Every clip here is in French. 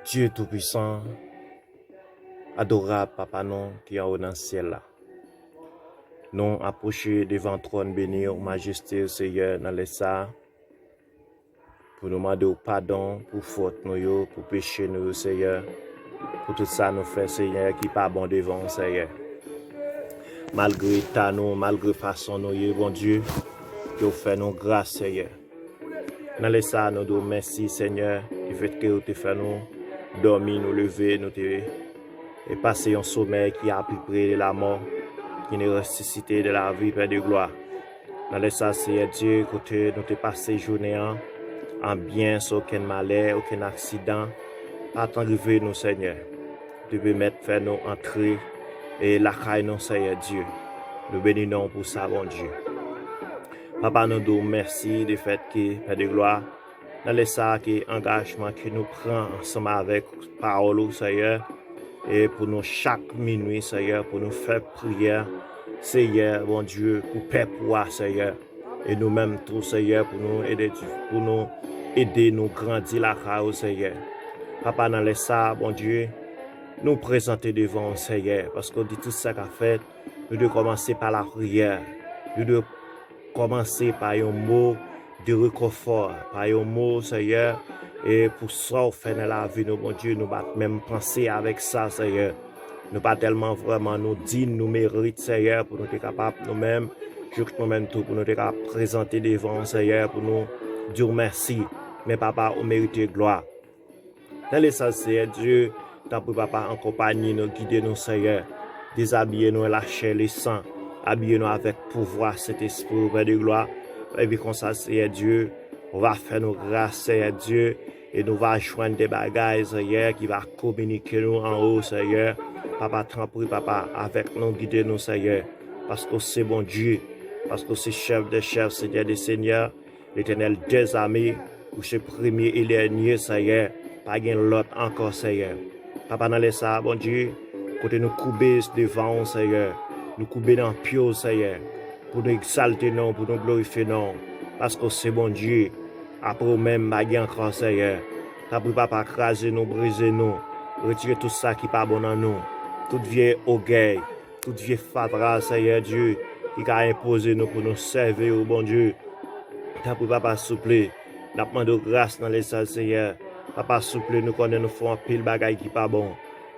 Dieu Tout-Puissant, adorable Papa non qui est en haut dans le ciel là. Nous approcher devant le trône béni, majesté, Seigneur, dans les ça, pour nous demander pardon pour faute nous, pour péché nous, Seigneur, pour tout ça nous fait, Seigneur, qui pas bon devant, Seigneur. Malgré ta nous, malgré façon nous, bon Dieu, qui vous fait nous grâce, Seigneur. Dans les ça, nous disons merci, Seigneur, du fait que vous te fait nous dormir, nous lever, nous te et passer un sommeil qui a plus près de la mort, qui nous ressuscité de la vie, Père de gloire. Dans les ça, Seigneur Dieu, côté nous te passé journée en bien, sans aucun malheur, aucun accident, pas arrivé nous, Seigneur. Tu peux mettre, faire nous entrer et la caille, nous, Seigneur Dieu. Nous bénissons pour ça, bon Dieu. Papa, nous disons merci du fait que, Père de gloire, dans les ça, que engagement que nous prenons ensemble avec parole, Seigneur, et pour nous chaque minuit, Seigneur, pour nous faire prière, Seigneur, bon Dieu, pour peuple, Seigneur, et nous-mêmes tous, Seigneur, pour nous aider, nous grandir la caille, Seigneur. Papa, dans les ça, bon Dieu, nous présenter devant, Seigneur, parce qu'on dit tout ça qu'a fait, nous devons commencer par la prière, nous devons commencer par un mot de réconfort, par un mot, Seigneur, et pour ça, au fait de la vie, nous, bon Dieu, nous pas même penser avec ça, Seigneur. Nous pas tellement vraiment nous dire, nous méritons, Seigneur, pour nous être capables nous-mêmes, juste nous-mêmes tout, pour nous être capables de présenter devant, Seigneur, pour nous dire merci. Mais papa, on mérite gloire. Dans les sens, Seigneur Dieu, tant pour papa en compagnie, nous guider nous, Seigneur, déshabiller nous, la chair, le sang, habiller nous avec pouvoir, cet esprit, Père de gloire. Et puis comme ça, Seigneur Dieu, on va faire nos grâces, Seigneur Dieu, et nous va joindre des bagages, Seigneur, qui va communiquer nous en haut, Seigneur. Papa, t'en prie, papa, avec nous, guider nous, Seigneur, parce que c'est bon Dieu, parce que c'est chef des chefs, Seigneur des seigneurs, l'Éternel des armées, pour ce premier et dernier, Seigneur, pas gain l'autre encore, Seigneur. Papa, dans les ça, bon Dieu, côté nous couper devant, Seigneur, nous couper dans le pied, Seigneur, pour nous exalter, non, pour nous glorifier, non, parce que c'est bon Dieu. Après même, bagay encore, Seigneur. T'as pris papa craser nous, briser nous, retirer tout ça qui n'est pas bon en nous. Toute vieille orgueil, toute vieille fatra, Seigneur Dieu, qui a imposé nous pour nous servir, au bon Dieu. T'as pris papa souple, n'a pas de grâce dans les salles, Seigneur. Papa souple, nous connaissons, nous faisons un pile bagay qui n'est pas bon.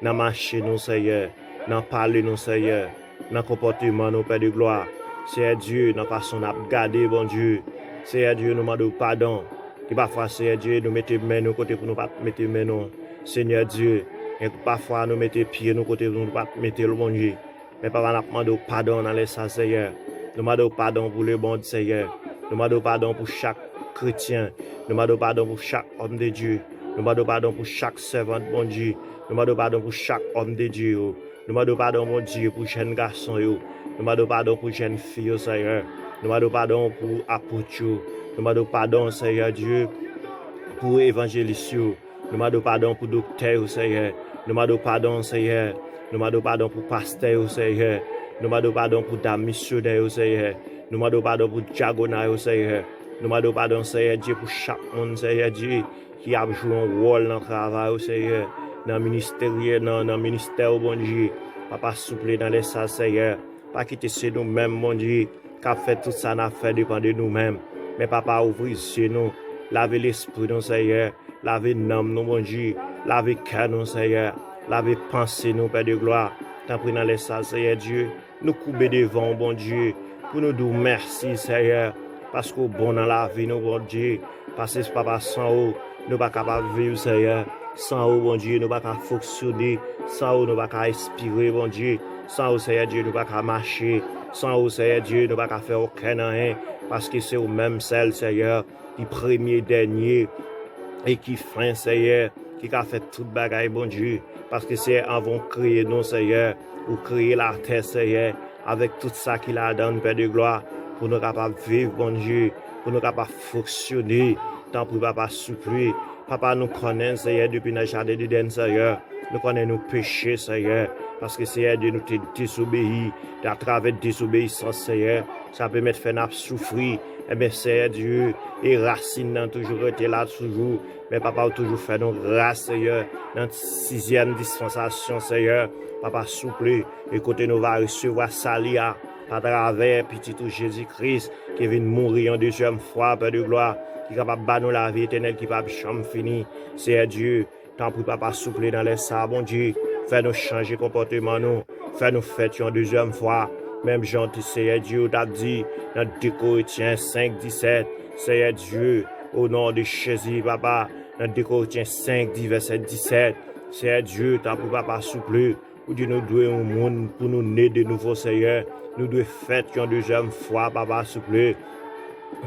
Dans marcher nous, Seigneur. Dans parler nous, Seigneur. Dans comportement nous, Père de gloire. Seigneur Dieu, dans façon de garder, bon Dieu. Seigneur Dieu, nous demandons pardon. Qui parfois, Seigneur Dieu, nous mettons main nous côté pour nous pas mettre main nous. Seigneur Dieu, et parfois nous mettons pieds nous côté pour nous pas mettre le bon Dieu. Mais papa, nous demandons pardon dans les ça, Seigneur. Nous demandons pardon pour le bon Seigneur. Nous demandons pardon pour chaque chrétien. Nous demandons pardon pour chaque homme de Dieu. Nous demandons pardon pour chaque servant de bon Dieu. Nous demandons pardon pour chaque homme de Dieu. Nous demandons pardon, mon Dieu, pour jeunes garçons. Nous demandons pardon pour jeunes filles, Seigneur. Nous demandons pardon pour apôtres. Nous demandons pardon, Seigneur Dieu, pour évangélistes. Nous demandons pardon pour docteurs, Seigneur. Nous demandons pardon, Seigneur. Nous demandons pardon pour pasteurs, Seigneur. Nous demandons pardon pour dames missionnaires, Seigneur. Nous demandons pardon pour diagonales, Seigneur. Nous demandons pardon, Seigneur Dieu, pour chaque monde, Seigneur Dieu, qui a joué un rôle dans le travail, Seigneur. Dans le ministère, dans le ministère, bon Dieu. Papa, souple dans les salles, Seigneur. Pas quitter c'est nous-mêmes, mon Dieu. Qu'a fait tout ça, n'a fait dépend de nous-mêmes. Mais papa, ouvrir chez nous, laver l'esprit, nous, Seigneur, laver l'âme, nous, mon Dieu, laver le cœur, nous, Seigneur, laver pensée, nous, Père de gloire. T'en prie dans les salles, Seigneur Dieu, nous couper devant, bon Dieu, pour nous dire merci, Seigneur, parce qu'au bon dans la vie, nous, bon Dieu, parce que papa, sans eau, nous pas capables de vivre, Seigneur, sans eau, bon Dieu, nous pas capables de fonctionner, sans eau, nous pas capables d'expirer, bon Dieu, sans eau, Seigneur Dieu, nous pas capables de marcher. Sans vous, Seigneur Dieu, nous ne pouvons pas faire aucun rien, parce que c'est au même celle, Seigneur, qui premier, dernier, et qui fin, Seigneur, qui a fait toute bagaille, bon Dieu, parce que c'est avant créer nous, Seigneur, ou créer la terre, Seigneur, avec tout ça qu'il a donné, Père de gloire, pour nous capables de vivre, bon Dieu, pour nous capables de fonctionner, tant pour papa souffrir. Papa nous connaît, Seigneur, depuis le jardin d'Éden, Seigneur, nous connaissons nos péchés, Seigneur, parce que Seigneur Dieu nous t'a désobéi, à travers désobéissance, Seigneur, ça permet de faire nous souffrir, Eh bien, Seigneur Dieu, et racines ont toujours été là, toujours. Mais papa a toujours fait nos grâces, Seigneur, dans la 6e dispensation, Seigneur. Papa, souple, écoutez, nous va recevoir Salia à travers petit Jésus-Christ qui vient mourir en deuxième fois, Père de gloire, qui est capable de nous la vie éternelle, qui va jamais finir. Seigneur Dieu, tant pour papa souple dans les sables, bon Dieu, fais-nous changer comportement, nous, fais-nous fêter en deuxième fois. Même gentil, Seigneur Dieu, t'a dit dans 2 Corinthiens 5, 17, Seigneur Dieu, au nom de Jésus, papa, dans 2 Corinthiens 5, verset 17, Seigneur Dieu, t'as pour papa souple, pour dire nous devons un monde pour nous naître de nouveau, Seigneur. Nous devons faire une deuxième fois, papa, souple.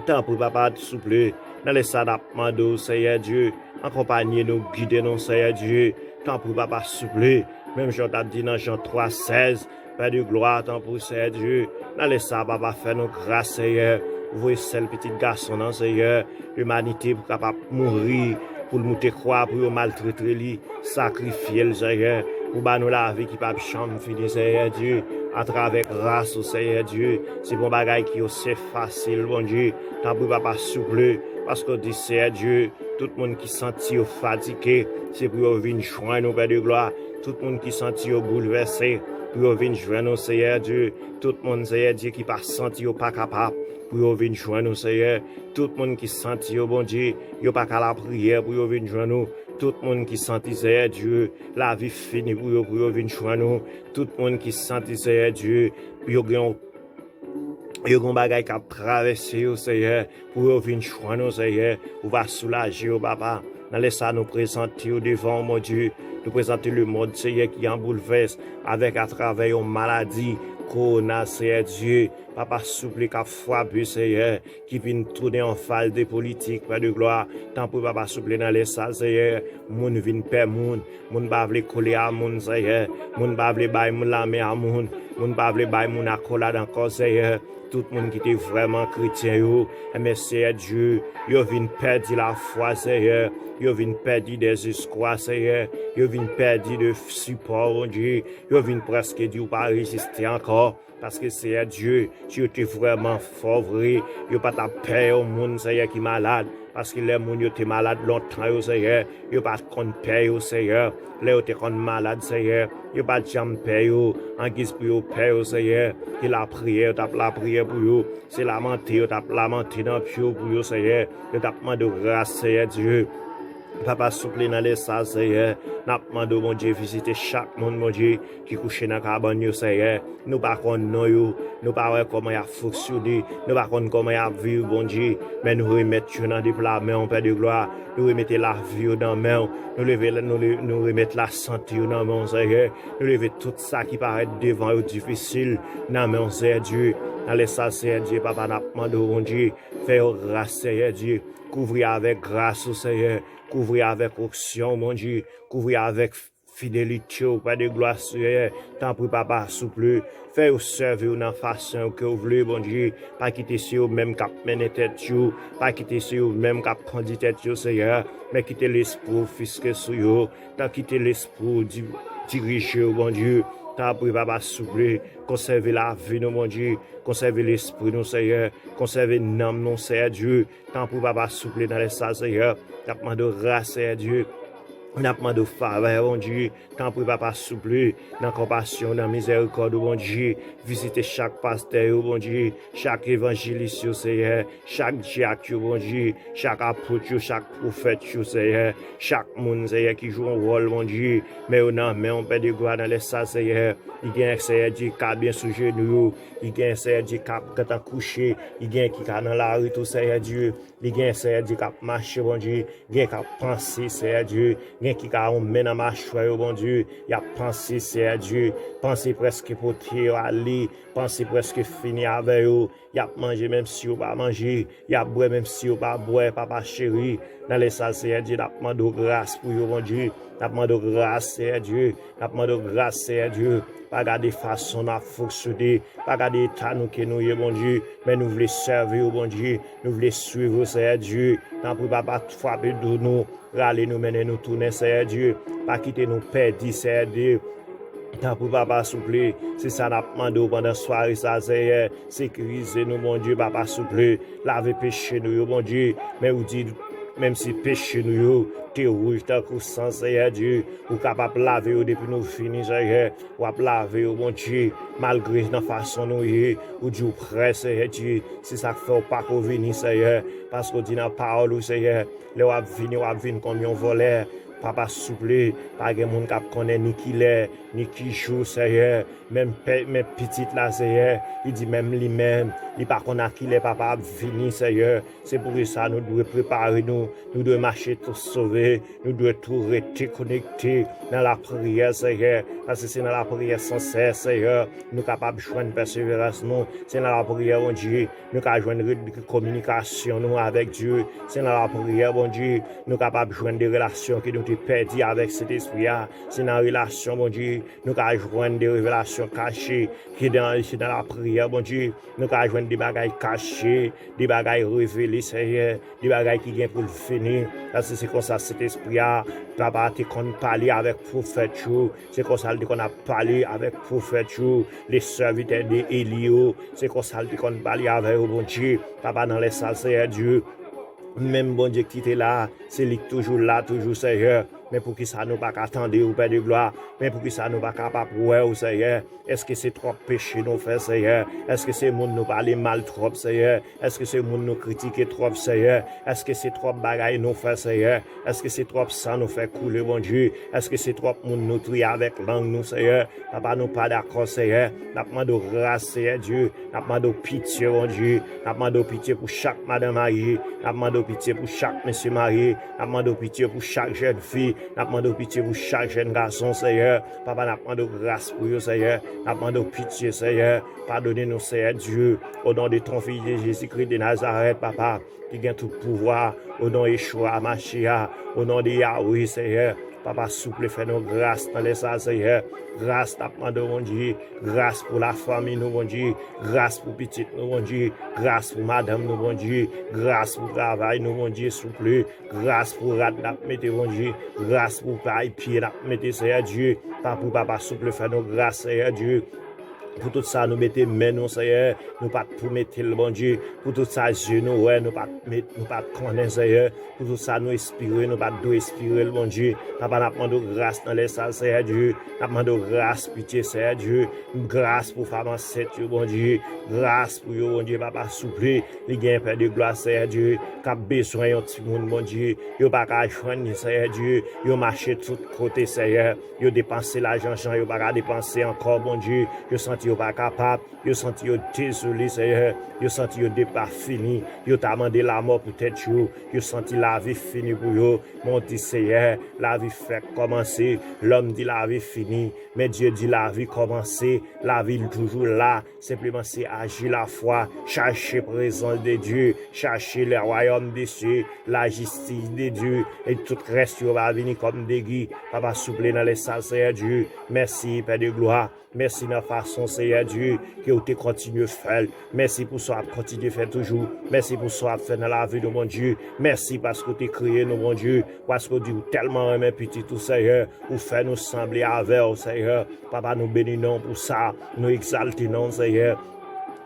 Tant pour papa, souple. Dans les sadapements de Seigneur Dieu, accompagner nous, guider nous, Seigneur Dieu. Tant pour papa, souple. Même Jean t'a dit dans Jean 3, 16, Père de gloire, tant pour Seigneur Dieu. Dans les ça, papa, fais nous grâce, Seigneur. Vous voyez, c'est le petit garçon, non, Seigneur. L'humanité pour capable mourir, pour le monter croire, pour le maltraiter, sacrifier le Seigneur. Pour nous la vie qui pas chambre fini, Seigneur Dieu. À travers grâce au Seigneur Dieu. C'est bon bagay qui est aussi facile, bon Dieu. Tant pour papa souple. Parce que dit Seigneur Dieu, tout le monde qui sentit fatigué, c'est pour venir joindre nous, Père de gloire. Tout le monde qui sentit bouleversé, pour venir joindre nous, Seigneur Dieu. Tout le monde, Seigneur Dieu, qui pas senti pas capable, pour venir joindre nous, Seigneur. Tout le monde qui sentit, bon Dieu, il pas qu'à la prière, pour venir joindre nous. Tout le monde qui sentit, Seigneur Dieu, la vie finie pour venir joindre nous. Tout le monde qui sentit, Seigneur Dieu, pour venir yon bagay qui a traversé, Seigneur, pour venir joindre nous, Seigneur, pour va soulager, papa. Dans les ça, nous présenter devant, mon Dieu, nous présenter le monde, Seigneur, qui en bouleverse avec à travers une maladie, Corona, Seigneur Dieu, papa souple qu'a frappé, Seigneur, qui vient tourner en falle des politiques, Père de gloire, tant pour papa souple dans les salles, Seigneur, moun vin père moun ba vle coller à moun, Seigneur, moun ba vle bay moun la mer à moun ba vle bay moun accolade encore, Seigneur. Tout le monde qui était vraiment chrétien, mais Seigneur Dieu, yo vin perdre la foi, Seigneur, yo vin perdre des espoirs, Seigneur, yo vin perdre de support, mon Dieu, yo vin presque dire pas résister encore. Parce que Seigneur Dieu, tu es vraiment fort vrai, yo pas ta paix au monde, Seigneur, qui est malade. Parce que les gens qui étaient malades longtemps, Seigneur, ils n'ont pas de paix, Seigneur. Les gens qui étaient malades, Seigneur, ils n'ont pas de paix, en guise pour paix, Seigneur. Et la prière, la prière pour eux. C'est lamenter, lamenter dans le pied pour eux, Seigneur. Ils ont demandé de grâce, Seigneur Dieu. Papa souple dans les salles, Seigneur. N'a demandé, mon Dieu, visiter chaque monde, mon Dieu, qui couche dans la cabane, Seigneur. Nous ne connaissons pas, nous ne savons pas comment il a fonctionné, nous ne savons pas comment il a vécu, mon Dieu. Mais nous remettons dans la main, Père de gloire. Nous remettons la vie dans la main. Nous remettons la santé dans la main, Seigneur. Nous remettons tout ça qui paraît devant eux difficile dans la main, Seigneur Dieu. Dans les salles, Seigneur Dieu, Papa, n'a demandé, mon Dieu, fais grâce, Seigneur Dieu. Couvrir avec grâce, Seigneur. Couvrir avec option, mon Dieu. Couvrir avec fidélité, Père de gloire, Seigneur. Tant pour papa souple. Fais-vous servir dans la façon que vous voulez, bon Dieu. Pas quitter sur vous même cap mener tête, pas quitter sur vous même cap prendre tête, Seigneur. Mais quitter l'esprit fisqué sur vous. Tant quitter l'esprit diriger, bon Dieu. Tant pour papa souple. Conserver la vie, mon Dieu. Conserver l'esprit, non, Seigneur. Conserver l'âme, non, Seigneur Dieu. Tant pour papa souple dans les salles, Seigneur. T'as demandé grâce, Seigneur Dieu. N'a pas de faveur, bon Dieu, tant pour papa souple, dans compassion, dans miséricorde, bon Dieu, visiter chaque pasteur, bon Dieu, chaque évangéliste, Seigneur, chaque diacre, bon Dieu, chaque apôtre, chaque prophète, Seigneur, chaque monde, Seigneur, qui joue un rôle, bon Dieu, mais on peut de gloire dans les salles, Seigneur, il y a un Seigneur Dieu qui a bien sous genoux, il y a un Seigneur Dieu qui a couché, il y a un qui a dans la rue, tout Seigneur Dieu, il y a un Seigneur Dieu qui a marché, bon Dieu, il y a un qui a pensé, Seigneur Dieu, qui a mené dans ma choix, bon Dieu, il a pensé, c'est Dieu, pensé presque pour tirer à lui, pensé presque fini avec eux, il a mangé même si vous pas manger, il a boire même si vous pas boire, papa chéri, dans les salles, c'est Dieu, il a demandé grâce pour vous, bon Dieu, il a demandé grâce, c'est Dieu, il a demandé grâce, c'est Dieu, pas garder façon à fonctionner, pas garder état nous que nous, bon Dieu, mais nous voulons servir, bon Dieu, nous voulons suivre, c'est Dieu, tant pour papa frapper de nous, râler nous, mener nous tourner, c'est Dieu, pas quitter nous perdre, c'est Dieu. Tant pour papa souple, c'est ça n'a demandé pendant soirée ça c'est sécuriser nous mon Dieu papa souple, laver péché nous mon Dieu, mais vous dit même si péché nous t'es rouge tant que sang Seigneur Dieu, ou capable laver depuis nous fini Seigneur, ou laver mon Dieu malgré la façon nous ou Dieu prêt Seigneur Dieu, c'est ça fait pas qu'on venir Seigneur, parce que dit dans parole Seigneur, les va venir comme un voleur. Papa souple, pas de monde qui connaît ni qui l'est, ni qui joue, Seigneur. Même petite là, Seigneur, il dit même lui-même, il pas qu'on a qui l'est, papa fini, Seigneur. C'est pour ça nous devons préparer nous devons marcher tous sauvés, nous devons tout rester connectés dans la prière, Seigneur. Parce que c'est dans la prière sincère, Seigneur, nous sommes capables de joindre persévérance, nous. C'est dans la prière, mon Dieu, nous sommes capables de joindre communication nous avec Dieu. C'est dans la prière, mon Dieu, nous sommes capables de joindre des relations qui nous perdu avec cet esprit. C'est dans la relation, mon Dieu, nous avons joindre des révélations cachées qui dans la prière, mon Dieu. Nous avons joindre des bagailles cachées, des bagailles révélées, Seigneur, des bagailles qui viennent pour le finir. Parce que c'est comme ça, cet esprit, papa, tu qu'on parler avec prophète, c'est comme ça qu'on a parlé avec prophète, les serviteurs d'Élio, c'est comme ça qu'on parler avec mon Dieu, papa, dans les salles, Seigneur Dieu. Même bon Dieu qui était là, c'est lui toujours là, toujours Seigneur. Mais pour qui ça nous pas attendre au Père de gloire, mais pour qui ça nous pas capable au Seigneur. Est-ce que c'est trop péché nous faire Seigneur? Est-ce que c'est monde nous parler mal trop Seigneur? Est-ce que c'est monde nous critiquer trop Seigneur? Est-ce que c'est trop bagaille nous faire Seigneur? Est-ce que c'est trop sang nous faire couler bon Dieu? Est-ce que c'est trop monde nous trier avec langue nous Seigneur? Papa nous pas d'accord Seigneur. N'a demandé grâce Seigneur Dieu, n'a demandé pitié bon Dieu, n'a demandé pitié pour chaque madame mariée, n'a demandé pitié pour chaque monsieur marié, n'a demandé pitié pour chaque jeune fille. N'a demandé pitié pour chaque jeune garçon, Seigneur. Papa, n'a demandé grâce pour eux, Seigneur. N'a demandé pitié, Seigneur. Pardonnez-nous, Seigneur Dieu. Au nom de ton fils Jésus-Christ de Nazareth, Papa, qui a tout pouvoir. Au nom de Yeshua, Mashiach. Au nom de Yahweh, Seigneur. Papa, souple, fais-nous grâce dans les salles, Seigneur. Grâce, t'as demandé, mon Dieu. Grâce pour la famille, nous, mon Dieu. Grâce pour petite, nous, mon Dieu. Grâce pour madame, nous, mon Dieu. Grâce pour travail, nous, mon Dieu, souple. Grâce pour rat, mettez, mon Dieu. Grâce pour paille, pied, mettez, Seigneur Dieu. Papa, pour papa, souple, fais-nous grâce, Seigneur Dieu. Pour tout ça, nous mettons main, nous, Seigneur. Nous pas pour mettre le bon Dieu. Pour tout ça, Dieu, nous, nous pas connaître, Seigneur. Pour tout ça, nous expirer, nous pas expirer le bon Dieu. Papa, nous demandons grâce dans les salles, Seigneur Dieu. Nous demandons grâce, pitié, Seigneur Dieu. Grâce pour femme enceinte, bon Dieu. Grâce pour bon Dieu, papa, souple. Les gains, Père de gloire, Seigneur Dieu. Qui a besoin de petit monde, bon Dieu. Yo pas qu'à joindre, Seigneur Dieu. Yo marché de tous côtés, Seigneur. Yo dépensé l'argent, yo pas qu'à dépenser encore, bon Dieu. Yo senti yo pas capable, yo senti yo désolé Seigneur, yo senti yo dépas fini, yo t'a demandé la mort pour tête yo senti la vie finie pour yo, mon dit Seigneur, la vie fait commencer, l'homme dit la vie finie, mais Dieu dit la vie commencer, la vie toujours là, simplement c'est agir la foi, chercher présence de Dieu, chercher le royaume des cieux, la justice de Dieu, et tout reste va venir comme des guides, papa souple dans les salles Seigneur Dieu, merci Père de gloire. Merci de la façon, Seigneur Dieu, que vous continuez à faire. Merci pour ça, continuez à faire toujours. Merci pour ça, faire dans la vie de mon Dieu. Merci parce que tu as créé nous, mon Dieu. Parce que tu tellement aimé petit tout, Seigneur. Vous faites nous sembler avec vous, Seigneur. Papa, nous bénissons pour ça. Nous exaltons, Seigneur.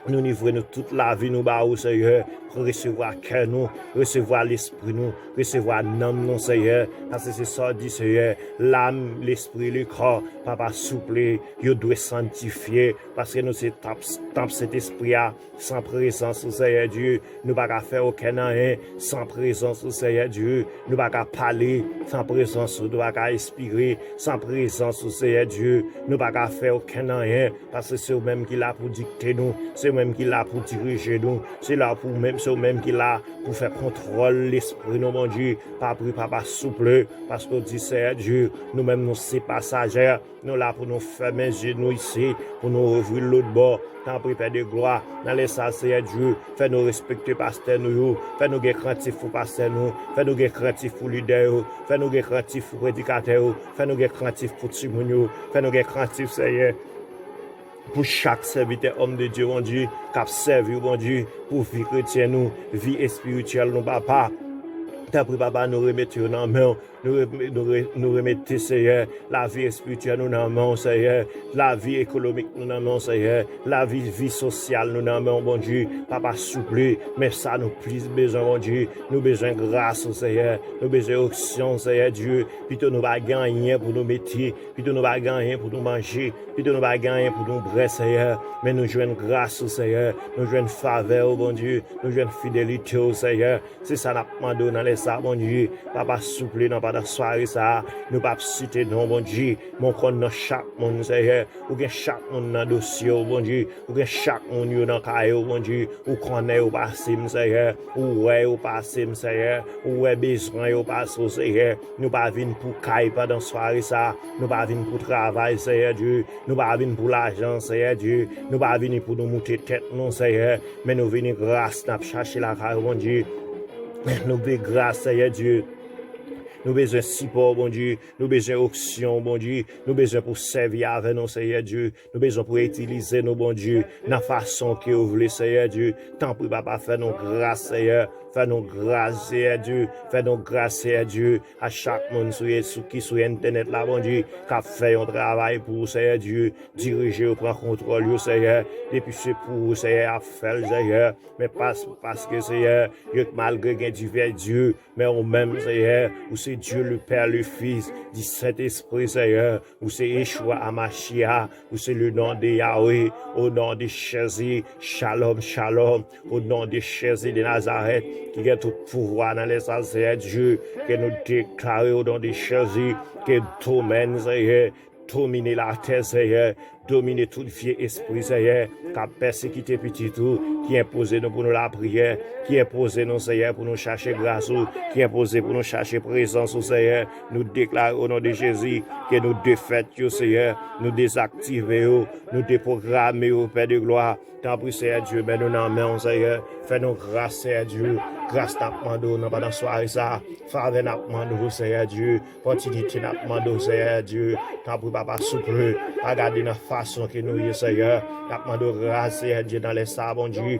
Nous livrons toute la vie, nous bas, Seigneur, pour recevoir cœur nous, recevoir l'esprit nous, recevoir l'âme nous, Seigneur. Parce que c'est ça, dit Seigneur, l'âme, l'esprit, le corps, papa souple, vous devez sanctifier, parce que nous c'est temple cet esprit sans présence, Seigneur Dieu. Nous ne pouvons pas faire aucun rien sans présence, Seigneur Dieu. Nous ne pouvons pas parler sans présence, nous ne pouvons pas expirer sans présence, Seigneur Dieu. Nous ne pouvons pas faire aucun rien, parce que c'est eux-mêmes qui l'a pour dicter nous, c'est eux-mêmes qui l'a pour diriger nous, c'est là pour même, c'est eux-mêmes qui l'a pour faire contrôle l'esprit, nous, mon Dieu. Papa souple, parce que dit Seigneur Dieu, nous-mêmes nous sommes passagers, nous là pour nous fermer les yeux, nous ici, pour nous ouvrir l'autre bord. Tant pis, Père de gloire, dans les salles, Seigneur Dieu, fais-nous respecter pasteur nous, fais-nous guer craintif pour pasteur nous, fais-nous guer craintif pour leader, fais-nous guer craintif pour prédicateur, fais-nous guer craintif pour Timounio, fais-nous guer craintif, Seigneur, pour chaque serviteur homme de Dieu, mon Dieu, qui a servi, mon Dieu, pour vie chrétienne nous, vie spirituelle, nous, papa. T'as pris, papa, nous remettons dans la main, nous remettons, Seigneur, la vie spirituelle, nous dans la main, Seigneur, la vie économique, nous dans la main, Seigneur, la vie sociale, nous dans la main, bon Dieu, papa, souple, mais ça nous plus besoin, bon Dieu, nous besoin de grâce, Seigneur, nous besoin d'option, Seigneur Dieu, plutôt nous pas gagner pour nous mettre, plutôt nous pas gagner pour nous manger, plutôt nous pas gagner pour nous brasser, Seigneur, mais nous jouons grâce, Seigneur, nous jouons faveur, bon Dieu, nous jouons fidélité, Seigneur, c'est ça n'a pas demandé dans les ça, bon Dieu, papa souple dans pas de soirée ça, nous pas citer non, bon Dieu, mon compte dans chaque monde, Seigneur, ou bien chaque monde dans dossier, bon Dieu, ou bien chaque monde dans caillou, bon Dieu, ou connaît ou passer, Seigneur, ou ouais ou passer, Seigneur, ou ouais besoin ou passer, Seigneur, nous pas venir pour caille pendant soirée ça, nous pas venir pour travail, Seigneur Dieu, nous pas venir pour l'argent, Seigneur Dieu, nous pas venir pour nous monter tête, non, Seigneur, mais nous venir grâce, nous chercher la caille, bon Dieu. Nous besoin grâce, Seigneur Dieu. Nous besoin support, bon Dieu. Nous besoin option, bon Dieu. Nous besoin pour servir avec nous, Seigneur Dieu. Nous besoin pour utiliser nous, bon Dieu, dans la façon que vous voulez, Seigneur Dieu. Tant pis, papa, fais-nous grâce, Seigneur. Fais-nous grâce, Seigneur Dieu. Fais-nous grâce, Seigneur Dieu. À chaque monde qui sur Internet, là, bon Dieu, qui a fait un travail pour, Seigneur Dieu. Diriger ou prendre contrôle, Seigneur. Depuis c'est pour, Seigneur, à faire, Seigneur. Mais parce que, Seigneur, malgré qu'il y ait divers Dieu, mais au même, Seigneur, où c'est Dieu le Père, le Fils, du Saint-Esprit, Seigneur, où c'est Yeshua Amashia, où c'est le nom de Yahweh, au nom de Jésus, Shalom, Shalom, au nom de Jésus de Nazareth, qui a tout pouvoir dans les Seigneur Dieu, que nous déclarons au nom de Jésus, que domine, Seigneur, dominer la terre, Seigneur, dominer tout vieux esprit, Seigneur, qui a persécuté petit tout, qui impose nous pour nous la prière, qui impose nous, Seigneur, pour nous chercher grâce, qui impose pour nous chercher présence, Seigneur. Nous déclarons au nom de Jésus que nous défaitons, Seigneur, nous désactivons, nous déprogrammons, Père de gloire. Tant pis, Seigneur Dieu, mais nous n'en mettons, Seigneur. Fais-nous grâce, Seigneur Dieu. Grâce n'a pas demandé, pendant la soirée, ça. Faveur n'a pas demandé, Seigneur Dieu. Continuité n'a pas demandé, Seigneur Dieu. Tant pis, papa, souple. Regardez la façon que nous y, Seigneur. N'a pas demandé grâce, Seigneur Dieu, dans les sables, bon Dieu.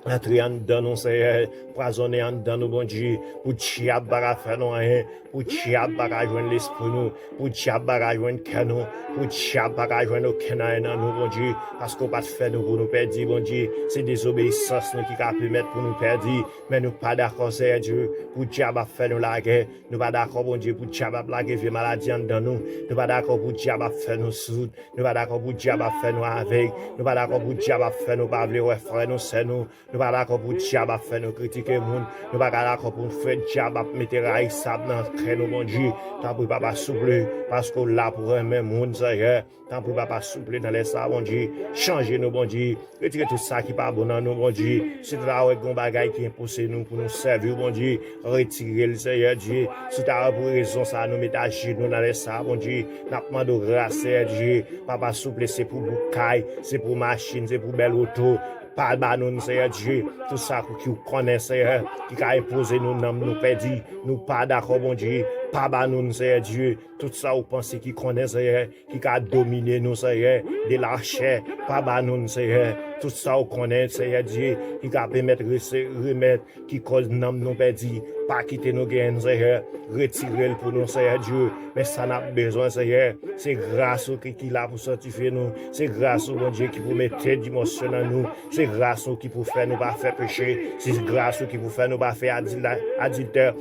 Entrer en dedans, nous, Seigneur, poisonner en dedans, nous, bon Dieu, pour diable baga faire nous rien, pour diable baga joindre l'esprit nous, pour diable baga joindre cœur nous, pour diable baga joindre aucun dans nous, bon Dieu, parce qu'on pas faire nous pour nous perdre, bon Dieu, c'est désobéissance nous qui a pu mettre pour nous perdre, mais nous pas d'accord, Seigneur Dieu, pour diable faire nous la guerre, nous pas d'accord, bon Dieu, pour diable plaguer vieux maladie en dedans nous pas d'accord pour diable faire nous sourds, nous pas d'accord pour diable faire nous avec, nous pas d'accord pour diable faire nous pas vouloir frère nous c'est nous pas d'accord pour diable faire nous critiquer monde, nous pas d'accord pour faire diable mettre raï sable dans cœur nous bon Dieu, tant pour papa souple parce qu'on là pour un même monde Seigneur, tant pour papa souple dans les ça bon Dieu, changer nous bon Dieu, retirer tout ça qui pas bon dans nous bon Dieu, c'est là où gon bagaille qui impose nous pour nous servir bon Dieu, retirer le Seigneur Dieu, c'est ta pour raison ça nous mettre à genoux dans les ça bon Dieu, n'a demandé grâce Seigneur Dieu, papa souple c'est pour boucaille, c'est pour machine, c'est pour belle auto. Pas de Seigneur Dieu, tout ça qui vous connaît, Seigneur, qui a imposé nous, nous perdus, nous pas d'accord, bon Dieu, pas de Seigneur Dieu, tout ça vous pensez qui connaît, Seigneur, qui a dominé nous, Seigneur, de la chair, pas de Seigneur, tout ça vous connaît, Seigneur Dieu, qui a permettre remettre, qui cause nous perdus, pas quitter nos gains, Seigneur, retirer pour nous, Seigneur Dieu, mais ça n'a besoin, Seigneur, c'est grâce au qui l'a pour sanctifier nous, c'est grâce au bon Dieu qui vous mettez dimension dans nous, c'est grâce qui pour faire nous pas faire pécher, c'est grâce qui pour faire nous pas faire adultère.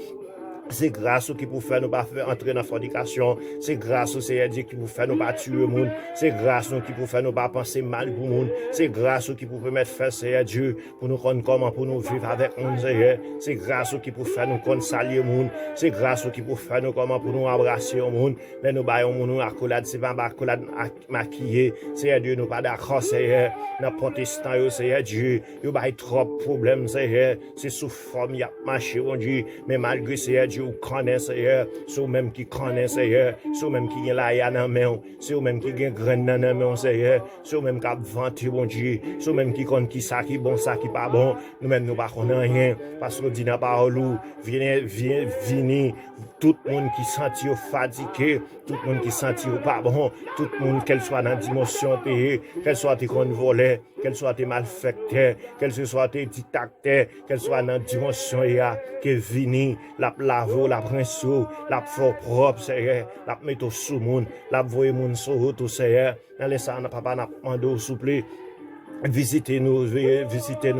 C'est grâce qui pour faire nous pas faire entrer dans la fornication. C'est grâce au Seigneur Dieu qui pour faire nous pas tuer le monde. C'est grâce qui pour faire nous pas penser mal pour le monde. C'est grâce qui pour permettre faire Seigneur Dieu pour nous connaître comment pour nous vivre avec nous Seigneur. C'est grâce qui pour faire nous connaître saluer le monde. C'est grâce qui pour faire nous comment pour nous embrasser le monde. Mais nous baillons nous accolade, c'est pas accolade maquillée. Seigneur Dieu nous pas d'accord Seigneur. Dans protestant Seigneur Dieu, il bail trop problème Seigneur. C'est sous forme y a marché mon Dieu, mais malgré Seigneur Dieu ou connaît Seigneur, c'est même qui connaît Seigneur, c'est même qui gagne la ya dans main, c'est même qui gagne graine dans main Seigneur, c'est même qui a vanté bon Dieu, c'est même qui connaît qui ça qui bon ça qui pas bon, nous même nous pas connaît rien parce que dit dans parole viens tout le monde qui senti fatigué, tout le monde qui senti pas bon, tout le monde qu'elle soit dans dimension payée, qu'elle soit qu'on volait, quels soient tes malfaiteurs, quels soient tes dictateurs, quels soient dans la dimension qui vini, la lavo, la princeau, la fort propre, Seigneur, la mettre sous monde, la voyer monde sur route, Seigneur, dans les salles, papa, n'a demandé s'il vous plaît. Visitez-nous,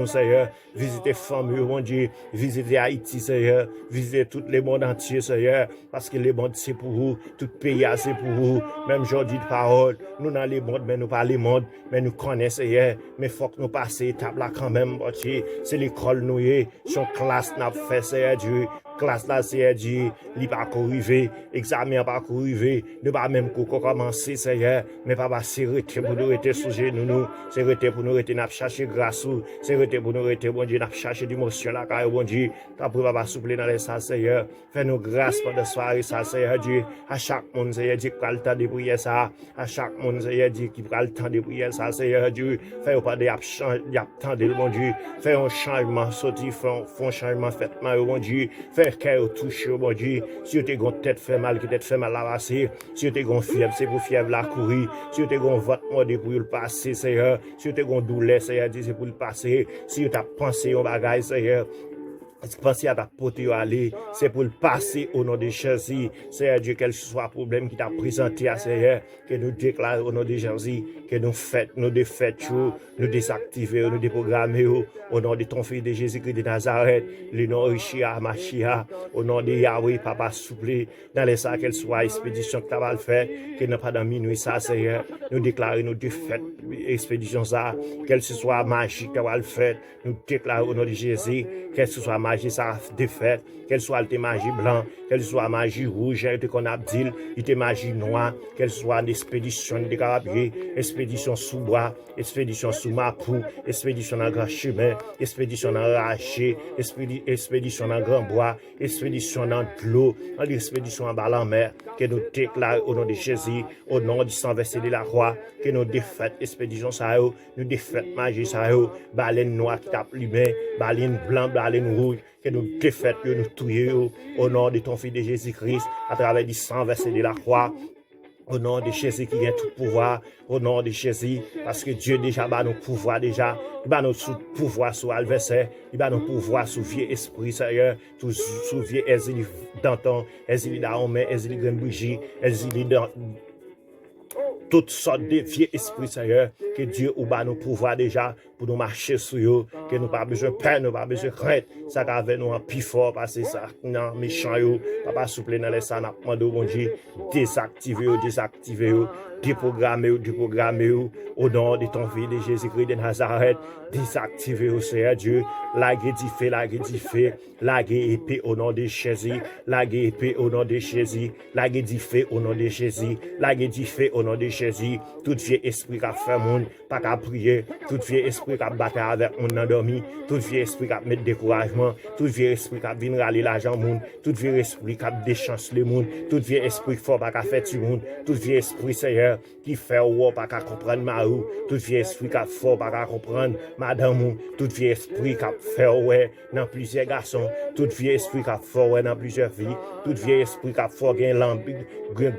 Seigneur. Visitez famille, mon Dieu. Visitez Haïti, Seigneur. Visitez tout le monde entier, Seigneur. Parce que le monde, c'est pour vous. Tout pays, c'est pour vous. Même aujourd'hui de parole. Nous, dans les mondes, mais nous pas les mondes. Mais nous connaissons, Seigneur. Mais il faut que nous passions étape là quand même, mon Dieu. C'est l'école, nous, son classe, n'a fait, Seigneur Dieu. Classe là, Seigneur Dieu. Il pas arriver. Examen pas arriver. Ne pas même commencer, Seigneur. Mais pas c'est rester pour nous rester sous nous. C'est rester pour nous rester, n'a chercher grâce. C'est rester pour nous rester, bon Dieu, n'a chercher d'émotion là, car bon Dieu. T'as pris papa souple dans les salles, Seigneur. Fais-nous grâce pendant la soirée, ça, Seigneur Dieu. À chaque monde, Seigneur Dieu, qui prend le temps de prier ça. À chaque monde, Seigneur Dieu, qui prend le temps de prier ça, Seigneur Dieu. Fais-nous pas de temps de bon Dieu. Fais un changement, sorti, fais un changement, faites-moi, bon Dieu. Fais qu'elle touche, bon Dieu. Si tu as tête fait mal, qui tête fait mal à passer. Si tu as fièvre, c'est pour fièvre la courir. Si tu as vote mode pour le passer, Seigneur. Si tu as douleur, Seigneur Dieu, c'est pour le passer. Si tu as pensé au bagage, Seigneur. Penser à ta pote aller, c'est pour le passer au nom de Jésus. Seigneur Dieu, quel soit le problème qui t'a présenté à Seigneur, que nous déclarons au nom de Jésus, que nous faites, nous défaites, nous désactivons, nous déprogrammons au nom de ton fils de Jésus-Christ de Nazareth, le nom Richia, Machia, au nom de Yahweh, Papa souple, dans les sacs, qu'elle soit expédition que tu vas le faire, que n'a pas dans minuit ça, Seigneur, nous déclarons, nous défaites, expédition ça, qu'elle soit magique, tu vas le faire, nous déclarons au nom de Jésus, qu'elle soit magie ça défaite, qu'elle soit de magie blanc, qu'elle soit magie rouge, qu'on a dit, il magie noire, qu'elle soit une expédition de carabiers, expédition sous bois, expédition sous mapou, expédition dans grand chemin, expédition dans raché, expédition dans grand bois, expédition dans l'eau, expédition en bas la mer, que nous déclarons au nom de Jésus, au nom du sang versé de la croix, que nous défaites expédition ça, nous défaites magie ça, baleine noire qui tape l'humain, baleine blanc, baleine rouge, que nous défaites, que nous tuons au nom de ton fils de Jésus-Christ, à travers du sang versé de la croix. Au nom de Jésus qui a tout pouvoir, au nom de Jésus, parce que Dieu déjà bat nos pouvoirs déjà, il bat nos pouvoirs sur l'adversaire, il bat nos pouvoirs sur vieux esprit, Seigneur, sur vieux exil d'antan, exil d'armée, exil de bougie, exil dans toutes sortes de vieux esprits, Seigneur, que Dieu ou bat nos pouvoirs déjà pour nous marcher sur eux, que nous pas besoin de peine, nous pas besoin de crainte, ça qu'avec nous en plus fort, parce que ça, non, méchant, papa souple dans les salles, n'a demandé bon Dieu, désactiver, déprogrammer, au nom de ton fils de Jésus-Christ de Nazareth, désactiver, Seigneur Dieu, laguer épée au nom de Jésus, laguer épée au nom de Jésus, laguer du feu au nom de Jésus, laguer du feu au nom de Jésus, tout vieux esprit qui a fait monde, pas qu'à prier, tout vieux esprit qui a battu avec mon endormi, tout vieux esprit qui a mis découragement, tout vieux esprit qui a venu râler l'argent monde, tout vieux esprit qui a déchance le monde, tout vieux esprit fort pas qu'à faire du monde, tout vieux esprit Seigneur qui fait ou pas qu'à comprendre ma roue, tout vieux esprit qui a fort pas qu'à comprendre madame, tout vieux esprit qui a fait ouais dans plusieurs garçons, tout vieux esprit qui a fort ouais dans plusieurs vies, tout vieux esprit qui a fort gain lambi,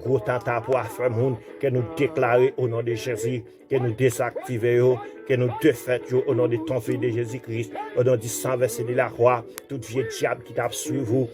gros tata pour faire monde que nous déclarer au nom de Jésus, que nous désactiver, que nous défaitions au nom de ton fils de Jésus-Christ, au nom du sang versé de la croix, tout vieux diable qui t'a suivi vous,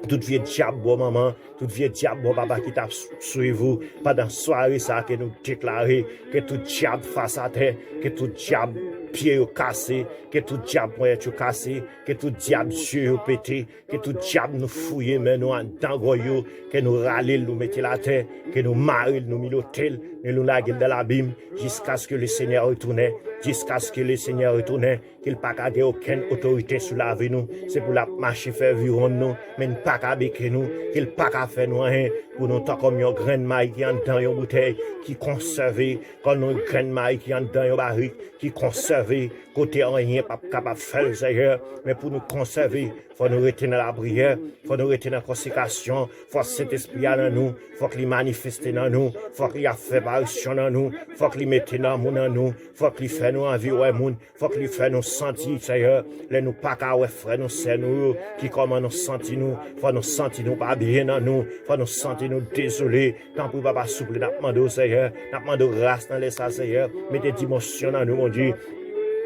tout vieux diable bon maman, tout vieux diable bon papa qui t'a suivi vous, pendant soirée ça que nous déclarer que tout diable face à terre, que tout diable pied cassé, que tout diable poing cassé, que tout diable yeux pété, que tout diable nous fouiller mais nous en dangoyo, que nous râler nous mettre la terre, que nous marrer nous milotel, nous laguer dans l'abîme jusqu'à ce que le Seigneur retourne, jusqu'à ce que le Seigneur retourne, qu'il pas garder aucune autorité sur la vie nous, c'est pour la marcher faire vivre nous, mais pas qu'à que nous, qu'il pas qu'à faire nous rien pour nous tant comme un grain de maïs qui en dans une bouteille qui conservé, comme un grain de maïs qui en dans un baril qui conservé, côté rien pas capable faire Seigneur, mais pour nous conserver, faut nous retenir la prière, faut nous retenir la consécration, faut cet esprit dans nous, faut qu'il manifeste dans nous, faut qu'il a fait apparition dans nous, faut qu'il mette dans nous, faut qu'il fait nous envie ouais monde, faut qu'il fait nous sentir Seigneur, les nous pas qu'à ouais frère nous c'est nous qui comment nous sentir nous, faut nous sentir nous pas bien dans nous, faut nous sentir nous désolé, tant pour papa souple n'a demandé au Seigneur, n'a demandé grâce dans les ça Seigneur, mettez dimension dans nous mon Dieu.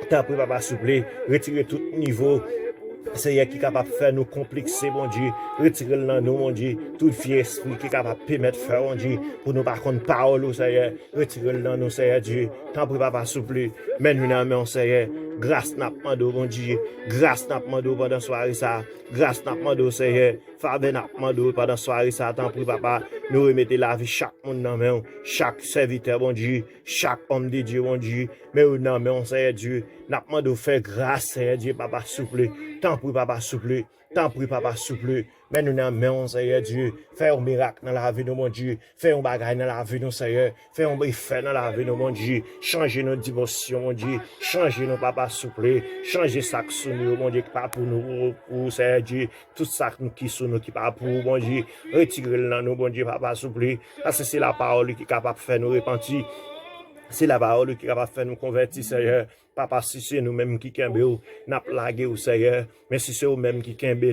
Tant pis, papa, s'il vous plaît, retirez tout niveau. Seigneur qui est capable de faire nous complexer, mon Dieu. Retirez-le dans nous, mon Dieu. Tout vieux esprit qui est capable de permettre de faire, mon Dieu. Pour nous, par contre, parole, Seigneur. Retirez-le dans nous, Seigneur Dieu. Tant pis, papa, s'il vous plaît. Mène-nous dans la main, Seigneur. Grâce n'a pas de mon Dieu. Grâce n'a pas de pendant la soirée, ça. Grâce n'a pas de Seigneur. Faveur n'a pas de pendant la soirée, ça. Tant pis, papa. Nous remettez la vie chaque monde dans la main. Chaque serviteur, mon Dieu. Chaque homme de Dieu, mon Dieu. Mais nous, dans la main, Seigneur Dieu. N'a pas de faire grâce, Seigneur Dieu, papa, s'il vous plaît. Tant pis, papa, s'il vous plaît. Tant pis, papa, s'il vous plaît. Mais nous n'en mettons, Seigneur Dieu. Fais un miracle dans la vie de mon Dieu. Fais un bagage dans la vie de Seigneur. Fais un effet dans la vie de mon Dieu. Changez nos dimensions, mon Dieu. Changez nos papa, s'il vous plaît. Changez ça qui sont nous, mon Dieu, qui pas pour nous, pour Seigneur Dieu. Tout ça qui sont nous, qui pas pour mon Dieu. Retirez-le dans nous, mon Dieu, papa, s'il vous plaît. Parce que c'est la parole qui est capable de faire nous repentir. C'est la parole qui est capable de faire nous convertir, Seigneur. Papa, si c'est nous-mêmes qui kembe n'a pas lagué au Seigneur. Mais si c'est nous-mêmes qui kembe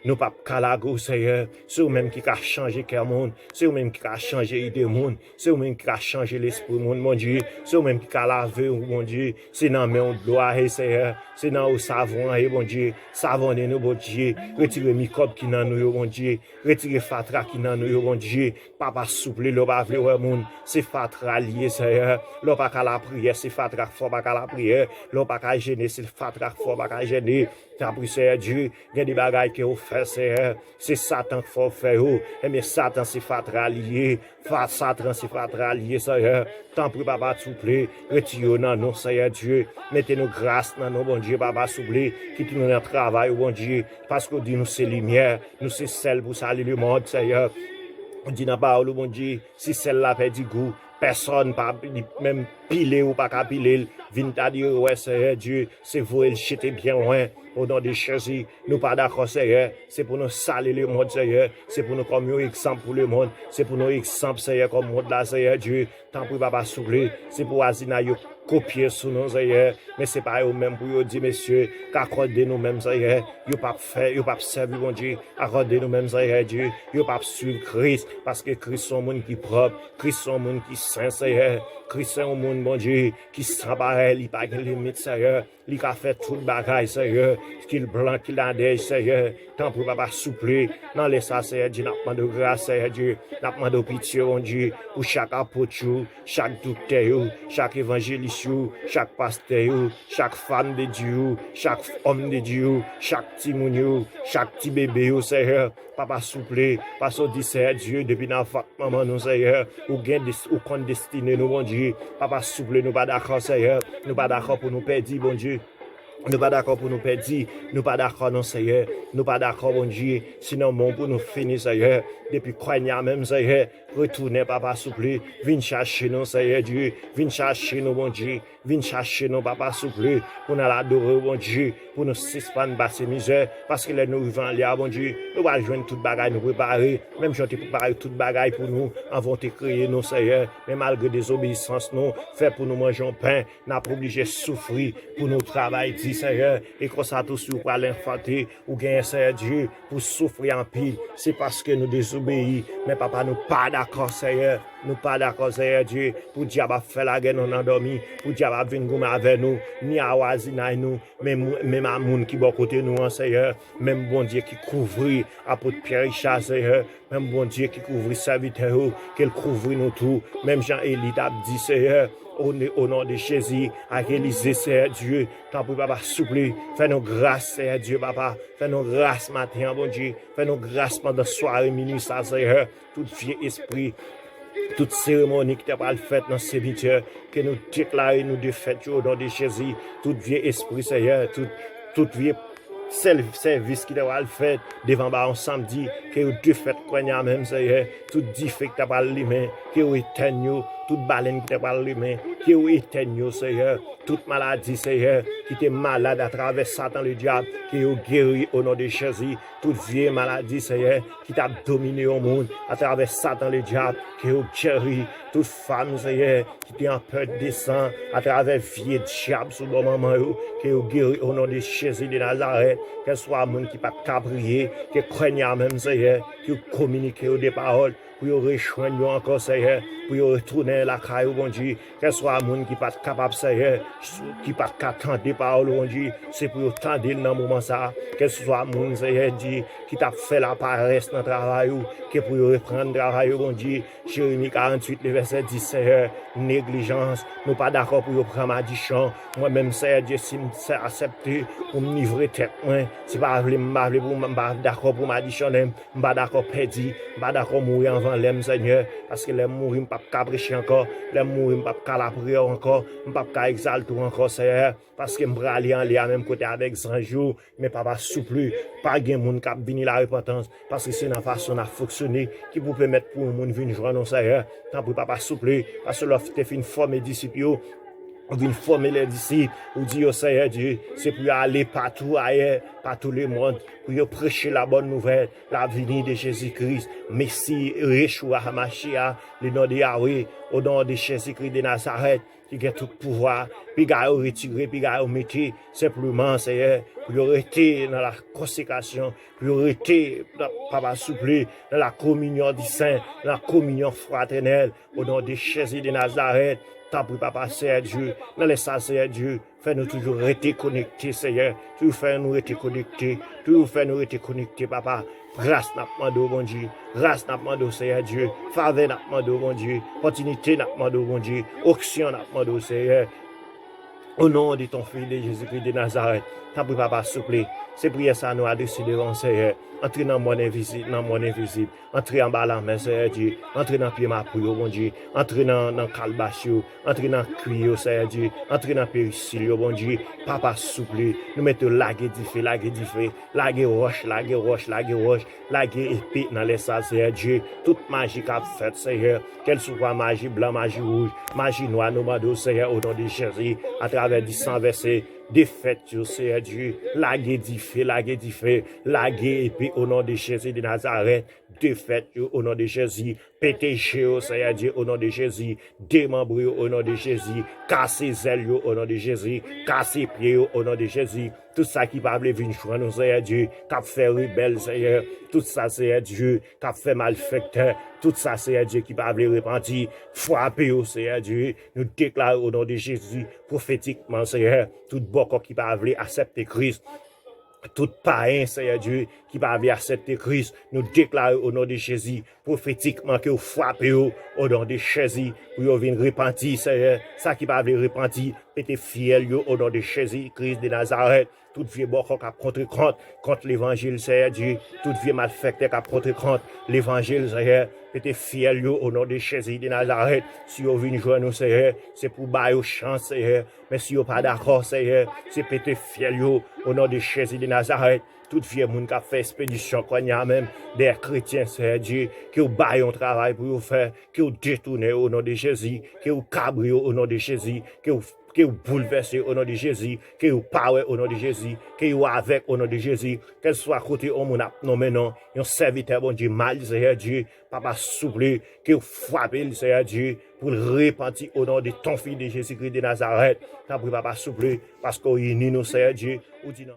nous pas kalago au Seigneur. C'est nous-mêmes qui a changé le monde. C'est nous-mêmes qui a changé l'idée monde. C'est nous-mêmes qui a changé l'esprit monde, mon Dieu. C'est nous-mêmes qui a lavé, mon Dieu. C'est dans nous gloire, Seigneur. C'est dans nous savon, mon Dieu. Savonnez nous, mon Dieu. Retirez microbe qui dans nous, mon Dieu. Retirez fatra qui dans nous, mon Dieu. Papa, souple, l'eau pas vle monde. C'est fatra lié, Seigneur. L'eau pas qu'à la prière, c'est fatra fort pas qu'à la prière. L'on pas qu'à gêner, c'est le fatra fort pas qu'à gêner. T'as pris, Seigneur Dieu, il y a des bagailles que vous faites, Seigneur. C'est Satan qu'il faut faire. Mais Satan, c'est fatra lié. Satan, c'est fatra lié, Seigneur. T'en prie, papa, s'il vous plaît. Retirez-nous dans nous, Seigneur Dieu. Mettez-nous grâce dans nous, bon Dieu, papa, s'il vous plaît. Quittez-nous dans le travail, bon Dieu. Parce que dit nous, c'est lumière. Nous, c'est celle pour saluer le monde, Seigneur. On dit dans la parole, bon Dieu, si celle-là perd du goût, personne pas même piler ou pas qu'à piler. Vin ta dire, ouais, Seigneur Dieu, c'est vous, elle jeter bien loin. Au nom de Jésus, nous pas d'accord, Seigneur. C'est pour nous saluer le monde, Seigneur. C'est pour nous comme un exemple pour le monde. C'est pour nous exemple, Seigneur, comme monde là, Seigneur Dieu. Tant pis, papa, souffler. C'est pour Azina, copier sur nous, Seigneur. Mais c'est pas eux-mêmes pour eux dire, messieurs, qu'accordez nous-mêmes, Seigneur. Ils pas faire, ils pas servir, mon Dieu. Accordez nous-mêmes, Seigneur Dieu. Ils pas suivre Christ. Parce que Christ est un monde qui est propre. Christ est un monde qui est saint, Seigneur. Christ est un monde, mon Dieu, qui sera pareil. Il pas de limite, Seigneur. Il a fait tout le bagage, Seigneur. Qu'il blanc, qu'il a des, Seigneur. Tant pour papa souple. Non, laisse ça, Seigneur Dieu. N'a pas de grâce, Seigneur Dieu. N'a pas de pitié, mon Dieu. Pour chaque apôtre, chaque docteur, chaque évangéliste, chaque pasteur, chaque femme de Dieu, chaque homme de Dieu, chaque petit moun, chaque petit bébé, Seigneur. Papa souple, parce que dit Seigneur Dieu, depuis notre maman, nous, Seigneur, ou qu'on destiné, nous, mon Dieu. Papa souple, nous pas d'accord, Seigneur. Nous pas d'accord pour nous perdre, bon Dieu. Nous pas d'accord pour nous perdre, nous pas d'accord, non, Seigneur. Nous pas d'accord, bon Dieu. Sinon, mon pour nous finir, Seigneur. Depuis croyant même, Seigneur. Retournez, papa, souple. Viens chercher nous, Seigneur Dieu. Viens chercher nous, bon Dieu. Viens chercher nous, papa, souple. Pour nous l'adorer, bon Dieu. Pour nous suspendre basse misère. Parce que les nous vivons là, bon Dieu. Nous allons joindre toute bagaille, nous préparer. Même si on te prépare toute bagaille pour nous. Avant de créer nous, Seigneur. Mais malgré désobéissance, nous. Fait pour nous manger un pain. N'a pas obligé de souffrir pour nous travailler. Seigneur, et comme ça tout sur pour l'infanter ou gagner Seigneur Dieu pour souffrir en pile, c'est parce que nous désobéissons. Mais papa, nous pas d'accord, Seigneur. Nous pas d'accord, Seigneur Dieu, pour diable faire la guerre, nous endormi, pour diable venir gommer avec nous, ni à oisiner nous, même à moun qui bon côté nous, Seigneur, même bon Dieu qui couvre apôtre Pierre Richard, Seigneur, même bon Dieu qui couvre serviteur, qu'il couvre nous tout, même Jean-Élie a dit, Seigneur, au nom de Jésus, à Élysée, Seigneur Dieu, tant pour papa souple, fais-nous grâce, Seigneur Dieu, papa, fais-nous grâce matin, bon Dieu, fais-nous grâce pendant soirée, minuit, ça, Seigneur, tout vieux esprit, toute cérémonie qui t'a pas faite dans ce cimetière, que nous déclarons, nous défaites au nom de Jésus, tout vieux esprit, Seigneur, tout vieux service qui t'a fait devant un samedi, que vous défaites quoi même, Seigneur, tout défait qui t'a pas allumé, que vous éteignez, toute baleine qui t'a pas allumé, que vous éteignez, Seigneur, toute maladie, Seigneur, qui était malade à travers Satan le diable, que vous guéris au nom de Jésus, toute vieille maladie, Seigneur, qui t'a dominé au monde à travers Satan le diable, que vous guéris, toute femme, Seigneur, qui était en peur de sang à travers vieux diable sous le moment, que vous guéris au nom de Jésus de Nazareth, qu'elle soit un monde qui pas prier, qui craigne même, Seigneur, qui communique des paroles, pour rejoindre encore, Seigneur, pour retourner la caille, bon Dieu, qu'elle soit soit monde qui pas capable Seigneur, qui pas attendre parole bon Dieu, c'est pour attendre dans moment ça, quel soit monde Seigneur dit qui t'a fait la paresse dans travail ou qui pour reprendre travail bon Dieu, Jérémie 48 le verset 10 Seigneur, négligence, nous pas d'accord pour prendre ma dichon, moi même Seigneur Dieu si c'est accepté pour me livrer tête moi, si pas pour d'accord pour ma dichon, pas d'accord perdu, pas d'accord mourir avant l'aime Seigneur parce que l'aime mourir pas capricher encore, l'aime mourir pas la prière encore, pas exalter encore Seigneur parce que me aller en lien même côté avec Sanjou mais pas souple pas gain monde cap venir la repentance parce que c'est une façon à fonctionner qui vous permettre pour monde venir joindre Seigneur tant pour pas souple parce que l'offre te fin former disciples on vient former les disciples, ou dire au Seigneur Dieu, c'est pour aller partout ailleurs, par tout le monde, pour prêcher la bonne nouvelle, la venue de Jésus-Christ, Messie, Yeshua HaMashiach, le nom de Yahweh, au nom de Jésus-Christ de Nazareth, qui a tout pouvoir, puis il a retiré, puis il a remis, simplement, Seigneur, pour rester dans la consécration, pour rester, Papa souple, dans la communion du Saint, dans la communion fraternelle, au nom de Jésus de Nazareth, tant pour Papa, Seigneur Dieu, dans les ça, Seigneur Dieu, fais-nous toujours rester connectés, Seigneur, toujours fais-nous rester connectés, toujours fais-nous rester connectés, Papa, grâce n'a pas demandé, bon Dieu, grâce n'a pas demandé, Seigneur Dieu, faveur n'a pas demandé, bon Dieu, continuité n'a pas demandé, bon Dieu, auction n'a pas demandé, Seigneur, au nom de ton Fils de Jésus-Christ de Nazareth, tant pour Papa, s'il vous plaît, c'est prière ça nous a décidé devant Seigneur. Entrez dans mon invisible, entrez en bas la main, Seigneur Dieu, entrez dans pied ma prière, bon Dieu, entrez dans calbachio, entrez dans cuir, Seigneur Dieu, entrez dans péricile, bon Dieu, Papa souple, nous mettons laguer du feu, laguer roche, laguer épée dans les salles, Seigneur Dieu, toute magie qu'a faite, Seigneur, qu'elle soit magie blanc, magie rouge, magie noire, nous demandons, Seigneur, au nom de Jésus, à travers 10 versets, défaite, Seigneur Dieu, laguer du feu, laguer épée au nom de Jésus de Nazareth, défaite au nom de Jésus, pété Seigneur Dieu au nom de Jésus, démembré au nom de Jésus, casser zèle au nom de Jésus, casser pied au nom de Jésus, tout ça qui va venir joindre Seigneur Dieu, qui a fait rebelle Seigneur, tout ça Seigneur Dieu, qui a fait malfecteur, tout ça Seigneur Dieu qui va repentir, frapper au Seigneur Dieu, nous déclarons au nom de Jésus, prophétiquement Seigneur, tout bon qui va accepter Christ, tout païen, Seigneur Dieu, qui va accepter Christ, nous déclarons au nom de Jésus, prophétiquement, que vous frappez au nom de Jésus, pour venir repentir, Seigneur, ça qui va repentir, pété fiel au nom de Jésus, Christ de Nazareth, tout vieux bon qui a contre l'évangile, Seigneur Dieu, tout vieux malfecteur qui a contre l'évangile, Seigneur, pété fiel au nom de Jésus de Nazareth, si vous venez joindre nous, Seigneur, c'est pour bailler au chance, Seigneur, mais si vous pas d'accord, Seigneur, c'est pété fiel au nom de Jésus de Nazareth, tout vieux monde qui a fait expédition, qu'on y a même des chrétiens, Seigneur Dieu, qui vous baillent un travail pour vous faire, qui vous détournez au nom de Jésus, qui vous cabrez au nom de Jésus, que vous bouleversez au nom de Jésus, que vous parlez au nom de Jésus, que vous avec au nom de Jésus, qu'elle soit côté au monde, non mais non, un serviteur, bon Dieu, mal, Seigneur Dieu, Papa souple, que vous frappez, Seigneur Dieu, pour le repentir au nom de ton Fils de Jésus-Christ de Nazareth, t'as pris Papa souple, parce qu'on unit nous, Seigneur Dieu, ou dit non.